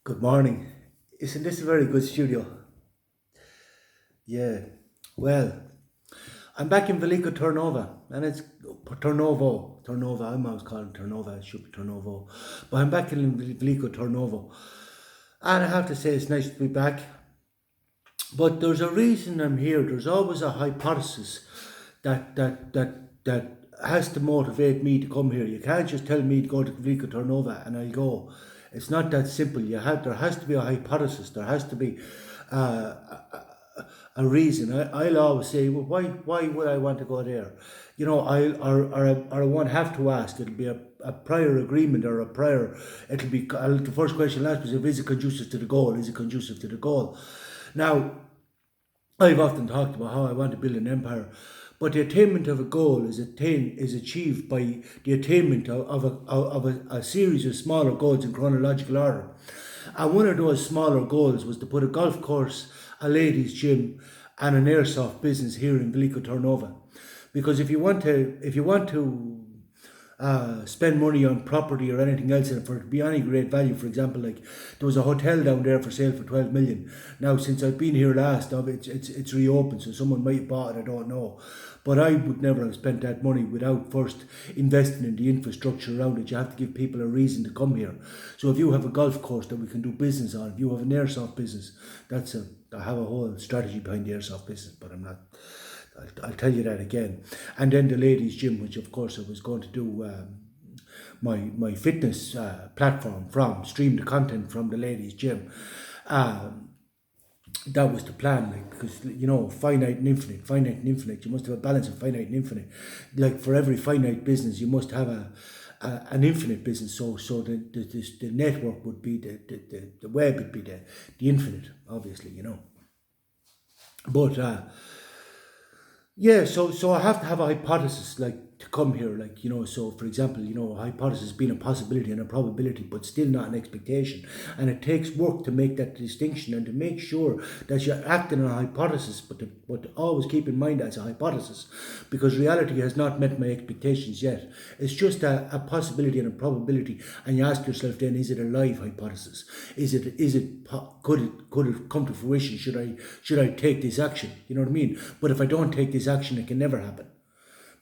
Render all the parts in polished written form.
Good morning. Isn't this a very good studio? Yeah. Well, I'm back in Veliko Turovo, and it's Turnovo. Turnovo. I'm always calling it Turnovo. It should be Turnovo. But I'm back in Veliko Turovo. And I have to say, it's nice to be back. But there's a reason I'm here. There's always a hypothesis that has to motivate me to come here. You can't just tell me to go to Veliko Turovo and I'll go. It's not that simple. There has to be a hypothesis. There has to be a reason. I'll always say, well, why would I want to go there? I won't have to ask. It'll be a prior agreement or a prior. The first question I'll ask is it conducive to the goal? Is it conducive to the goal? Now, I've often talked about how I want to build an empire, but the attainment of a goal is achieved by the attainment of a series of smaller goals in chronological order. And one of those smaller goals was to put a golf course, a ladies' gym, and an airsoft business here in Veliko Turovo. Because if you want to spend money on property or anything else, and for it to be any great value, for example, like there was a hotel down there for sale for 12 million. Now, since I've been here last, it's reopened, so someone might have bought it, I don't know. But I would never have spent that money without first investing in the infrastructure around it. You have to give people a reason to come here. So if you have a golf course that we can do business on, if you have an airsoft business, I have a whole strategy behind the airsoft business, but I'm not. I'll tell you that again. And then the ladies' gym, which of course I was going to do my fitness platform from, stream the content from the ladies' gym. Um, that was the plan, like, because finite and infinite, finite and infinite. You must have a balance of finite and infinite. Like for every finite business, you must have an infinite business. So the network would be the web would be the infinite, obviously, But yeah, so I have to have a hypothesis like to come here, like So for example, a hypothesis being a possibility and a probability, but still not an expectation. And it takes work to make that distinction and to make sure that you're acting on a hypothesis, but always keep in mind that's a hypothesis, because reality has not met my expectations yet. It's just a possibility and a probability, and you ask yourself then, is it a live hypothesis? Could it come to fruition? Should I take this action? You know what I mean? But if I don't take this action, it can never happen.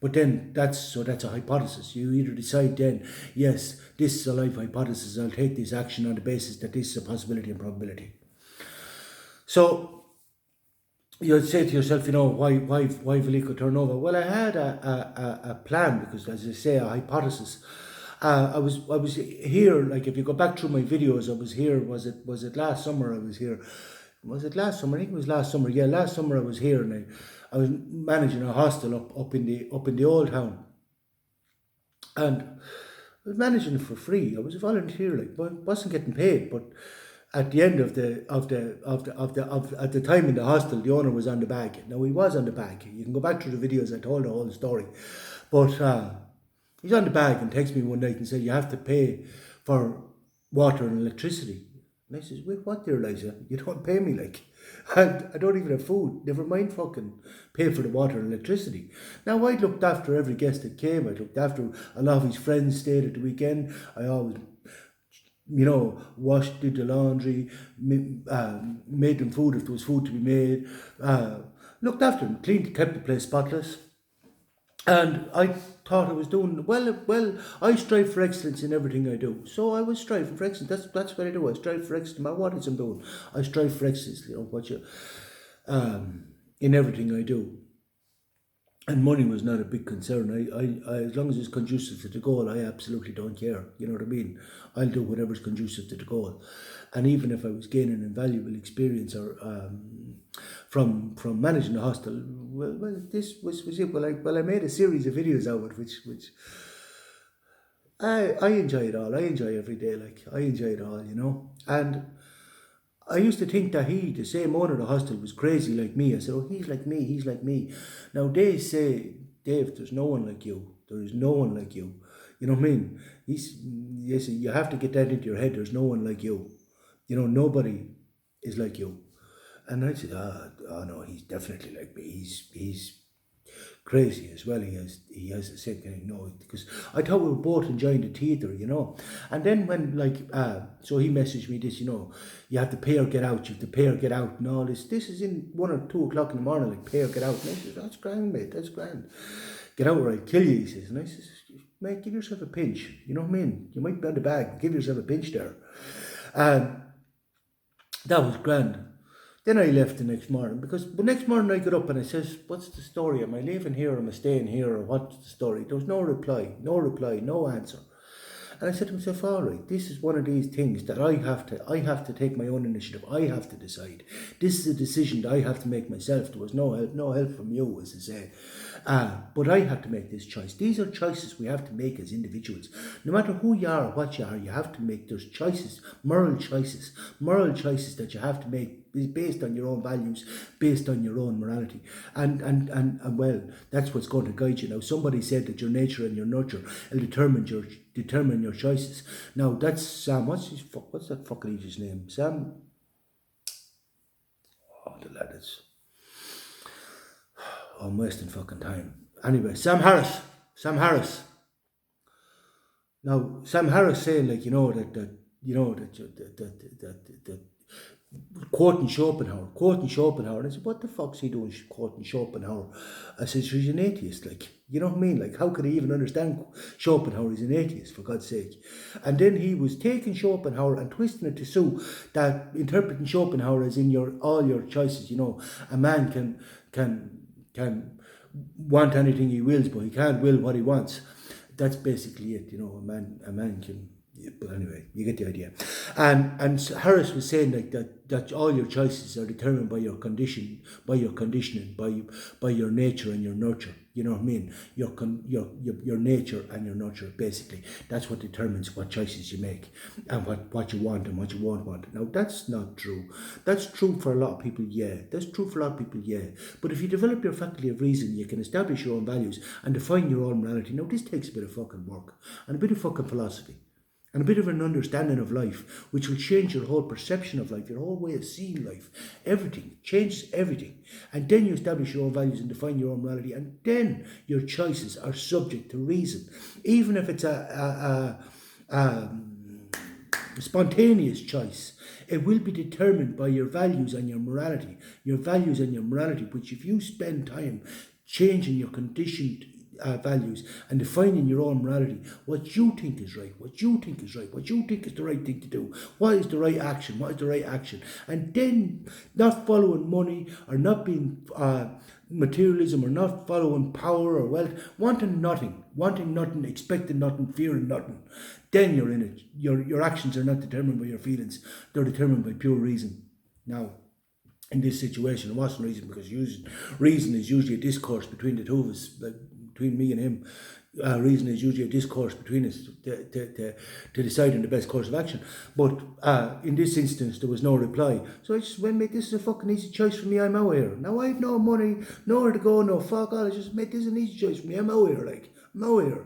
But then that's a hypothesis. You either decide then, yes, this is a live hypothesis, I'll take this action on the basis that this is a possibility and probability. So you'll say to yourself, why Veliko Turovo? Well, I had a plan, because, as I say, a hypothesis. I was here. Like, if you go back through my videos, I was here. Was it last summer? I was here. Was it last summer? I think it was last summer. Yeah, last summer I was here, and I was managing a hostel up in the old town, and I was managing it for free. I was a volunteer, like, but wasn't getting paid. But at the end of at the time in the hostel, the owner was on the bag. Now, he was on the bag. You can go back through the videos. I told the whole story, but he's on the bag and texts me one night and said, "You have to pay for water and electricity." And I says, "Wait, what there, Liza? You don't pay me, like. I don't even have food. Never mind fucking pay for the water and electricity." Now, I looked after every guest that came. I looked after a lot of his friends stayed at the weekend. I always, washed, did the laundry, made them food if there was food to be made, looked after them, cleaned, kept the place spotless. And I thought I was doing well. Well, I strive for excellence in everything I do. So I was striving for excellence. That's what I do. I strive for excellence. No matter what it is I'm doing, I strive for excellence. In everything I do. And money was not a big concern. As long as it's conducive to the goal, I absolutely don't care. You know what I mean? I'll do whatever's conducive to the goal. And even if I was gaining invaluable experience or from managing the hostel, well, this was it. Well, I made a series of videos out of it, which I enjoy it all. I enjoy every day. Like, I enjoy it all, And I used to think that the same owner of the hostel, was crazy like me. I said, "Oh, he's like me, he's like me." Now they say, "Dave, there's no one like you. There is no one like you." You know what I mean? Yes, you have to get that into your head. There's no one like you. Nobody is like you. And I said, "Oh no, he's definitely like me. crazy as well. He has the same kind of, because I thought we were both enjoying the theatre, And then when so he messaged me this, you have to pay or get out, you have to pay or get out and all this. This is in 1 or 2 o'clock in the morning, like pay or get out. And I says, that's grand, mate, that's grand. Get out or I'll kill you, he says. And I says, mate, give yourself a pinch. You know what I mean? You might be on the bag, give yourself a pinch there. And that was grand. Then I left the next morning, because the next morning I got up and I says, what's the story? Am I leaving here? Am I staying here? Or what's the story? There was no reply, no answer. And I said to myself, all right, this is one of these things that I have to take my own initiative. I have to decide. This is a decision that I have to make myself. There was no help from you, as I say. But I have to make this choice. These are choices we have to make as individuals. No matter who you are or what you are, you have to make those choices, moral choices that you have to make based on your own values, based on your own morality. And well, that's what's going to guide you. Now, somebody said that your nature and your nurture will determine your choices. Now, that's Sam, what's that fucking idiot's name? Sam, the lad is, I'm wasting fucking time. Anyway, Sam Harris. Now, Sam Harris saying, like, that quoting Schopenhauer. And I said, what the fuck's he doing quoting Schopenhauer? I said, he's an atheist, like, you know what I mean? Like, how could he even understand Schopenhauer? He's an atheist, for God's sake. And then he was taking Schopenhauer and twisting it to suit that, interpreting Schopenhauer as in all your choices. A man can want anything he wills, but he can't will what he wants. That's basically it. A man can. But anyway, you get the idea. And Harris was saying like that all your choices are determined by your conditioning, by your nature and your nurture. You know what I mean? Your nature and your nurture, basically. That's what determines what choices you make and what you want and what you won't want. Now, that's not true. That's true for a lot of people, yeah. But if you develop your faculty of reason, you can establish your own values and define your own morality. Now, this takes a bit of fucking work and a bit of fucking philosophy. And a bit of an understanding of life, which will change your whole perception of life, your whole way of seeing life. Everything, changes everything. And then you establish your own values and define your own morality. And then your choices are subject to reason. Even if it's a spontaneous choice, it will be determined by your values and your morality. Your values and your morality, which if you spend time changing your conditioned values and defining your own morality, what you think is right, what you think is the right thing to do, what is the right action, and then not following money or not being materialism or not following power or wealth, wanting nothing, expecting nothing, fearing nothing, then you're in it. Your actions are not determined by your feelings, they're determined by pure reason. Now, in this situation, it wasn't reason, because reason is usually a discourse between the two of us, between me and him. Reason is usually a discourse between us to decide on the best course of action. But in this instance, there was no reply. So I just went, mate, this is a fucking easy choice for me. I'm out here. Now I have no money, nowhere to go, no fuck all. I just, mate, this is an easy choice for me. I'm out here, I'm out here.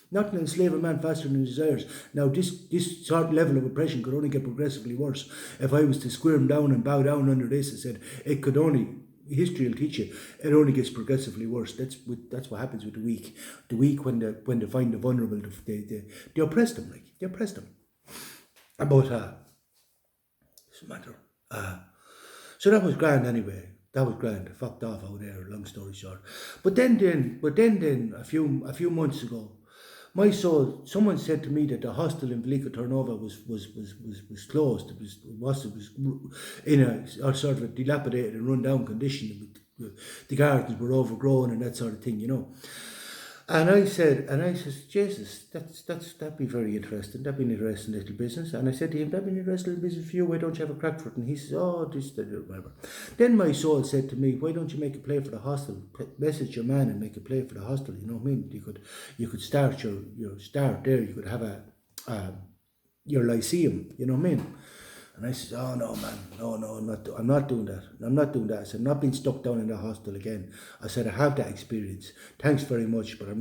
Not to enslave a man faster than his desires. Now, this sort of level of oppression could only get progressively worse. If I was to squirm down and bow down under this, I said, it could only, history will teach you, it only gets progressively worse. That's what happens with the weak. The weak, when they find the vulnerable, they oppress them, they oppress them. But doesn't matter. So that was grand anyway. That was grand. I fucked off out there, long story short. But then a few months ago, someone said to me that the hostel in Veliko Turovo was closed. It was in a sort of a dilapidated and run down condition. The gardens were overgrown and that sort of thing, And I said, Jesus, that'd be very interesting. That'd be an interesting little business. And I said to him, that'd be an interesting little business for you. Why don't you have a crack for it? And he says, whatever. Then my soul said to me, why don't you make a play for the hostel? Message your man and make a play for the hostel. You know what I mean? You could start your start there. You could have your lyceum. You know what I mean? And I said, oh no, man, no, I'm not doing that. I'm not doing that. I said, I'm not being stuck down in the hostel again. I said, I have that experience. Thanks very much, but I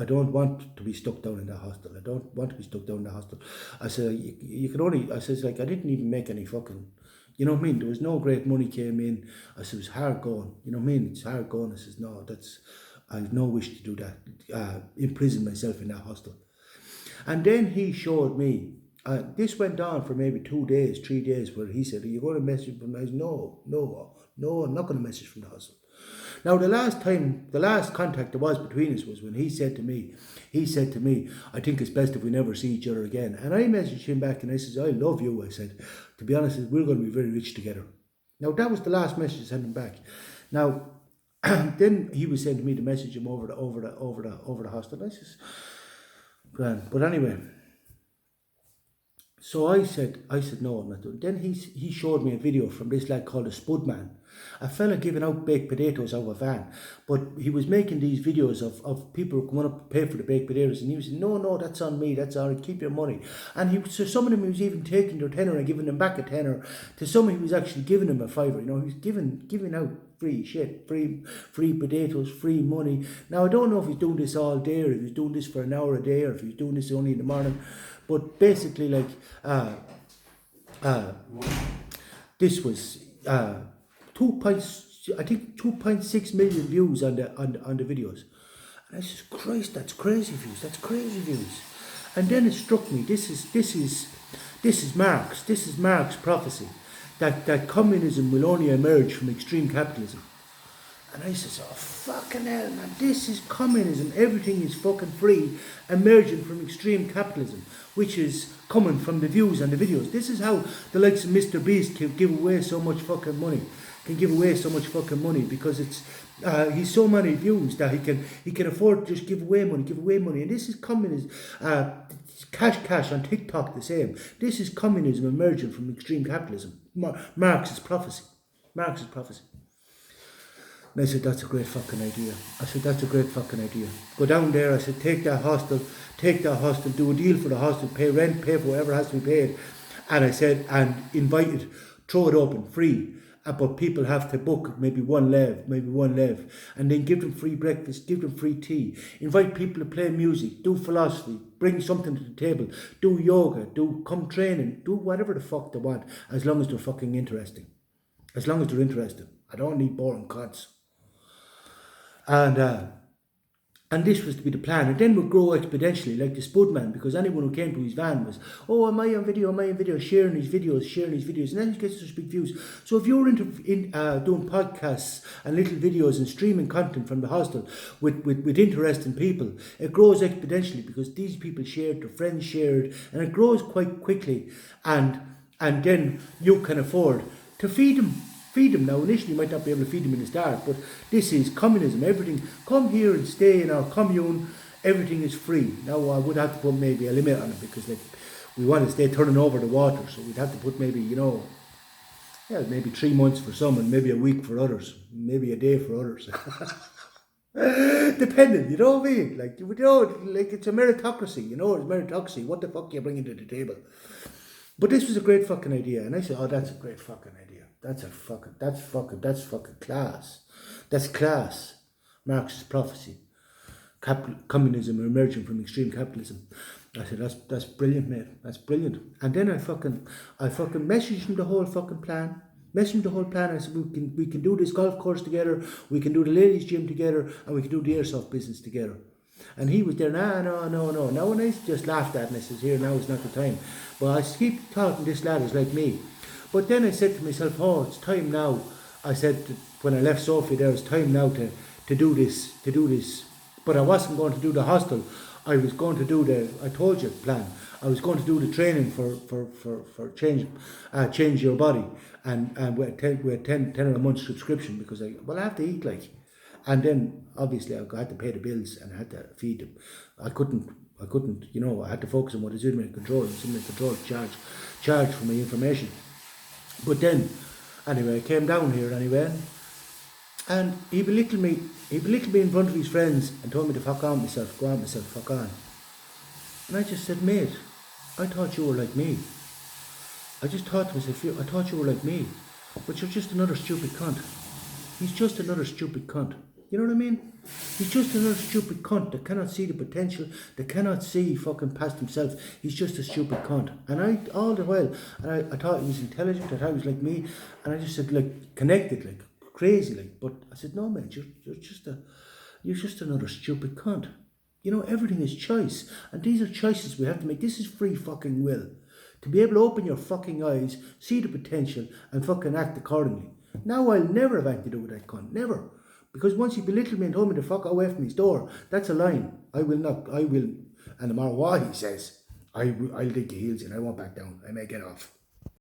don't want to be stuck down in the hostel. I don't want to be stuck down in the hostel. I said, you can only, I said, like, I didn't even make any fucking, You know what I mean? There was no great money came in. I said, it was hard going. You know what I mean? It's hard going. I says, no, I have no wish to do that. Imprison myself in that hostel. And then he showed me, this went on for maybe 2 days, 3 days, where he said, are you going to message from the house? No, I'm not going to message from the hostel. Now, the last contact there was between us was when he said to me, I think it's best if we never see each other again. And I messaged him back and I said, I love you. I said, to be honest, we're going to be very rich together. Now, that was the last message I sent him back. Now, then he was saying to me to message him over the hostel. I says, grand. But anyway, so I said no, I'm not doing it. Then he showed me a video from this lad called a Spudman, a fella giving out baked potatoes out of a van. But he was making these videos of people coming up to pay for the baked potatoes, and he was saying, no, that's on me, that's all right, keep your money. And so some of them he was even taking their tenner and giving them back a tenner. To some he was actually giving them a fiver. You know, he was giving out free shit, free potatoes, free money. Now I don't know if he's doing this all day, or if he's doing this for an hour a day, or if he's doing this only in the morning. But basically, like, this was 2.6 million views on the videos. And I says, Christ, that's crazy views. And then it struck me, this is Marx's prophecy, that communism will only emerge from extreme capitalism. And I says, oh fucking hell, man, this is communism. Everything is fucking free, emerging from extreme capitalism, which is coming from the views and the videos. This is how the likes of Mr. Beast can give away so much fucking money. Because it's he's so many views that he can afford to just give away money. And this is communism. Cash on TikTok the same. This is communism emerging from extreme capitalism. Marx's prophecy. And I said, that's a great fucking idea. Go down there, I said, take that hostel, do a deal for the hostel, pay rent, pay for whatever has to be paid. And I said, and invite it, throw it open, free. But people have to book maybe one lev, and then give them free breakfast, give them free tea. Invite people to play music, do philosophy, bring something to the table, do yoga, come training, do whatever the fuck they want, as long as they're fucking interesting. I don't need boring cunts. And this was to be the plan. And then we'd grow exponentially, like the Spudman, because anyone who came to his van was, oh, am I on video, sharing these videos, and then he gets such big views. So if you're into doing podcasts and little videos and streaming content from the hostel with interesting people, it grows exponentially because these people shared, their friends shared, and it grows quite quickly. And then you can afford to feed them. Now, initially you might not be able to feed them in the start, but this is communism. Everything, come here and stay in our commune, everything is free. Now, I would have to put maybe a limit on it because we want to stay turning over the water, so we'd have to put maybe, maybe 3 months for some and maybe a week for others, maybe a day for others. Depending, you know what I mean? Like it's a meritocracy, it's meritocracy. What the fuck are you bringing to the table? But this was a great fucking idea, and I said, oh, that's a great fucking idea. That's fucking class. That's class. Marx's prophecy. Communism emerging from extreme capitalism. I said, that's brilliant, mate. That's brilliant. And then I fucking messaged him the whole fucking plan. I said, we can do this golf course together, we can do the ladies' gym together, and we can do the airsoft business together. And he was there, no. Now, when I just laughed at it and I said, here, now is not the time. But I keep thought this lad is like me. But then I said to myself, oh, it's time now. I said, when I left Sophie there, it's time now to do this. But I wasn't going to do the hostel. I was going to do I told you, plan. I was going to do the training for change your body. And we had 10 a month subscription because I have to eat like. And then obviously I had to pay the bills and I had to feed them. I couldn't, I had to focus on what is in my control, and it's in my control to charge for my information. But then, anyway, I came down here anyway, and he belittled me in front of his friends and told me to fuck on myself, fuck on. And I just said, mate, I thought you were like me. I just thought to myself, I thought you were like me, but you're just another stupid cunt. He's just another stupid cunt. You know what I mean? He's just another stupid cunt that cannot see the potential, that cannot see fucking past himself. He's just a stupid cunt. And I, all the while, and I thought he was intelligent, I thought he was like me, and I just said, like, connected, like, crazy, like. But I said, no, mate, you're just another stupid cunt. You know, everything is choice. And these are choices we have to make. This is free fucking will. To be able to open your fucking eyes, see the potential, and fucking act accordingly. Now I'll never have anything to do with that cunt. Never. Because once he belittled me and told me to fuck away from his door, that's a line. I will not, and no matter what he says, I'll dig the heels in. I won't back down. I may get off.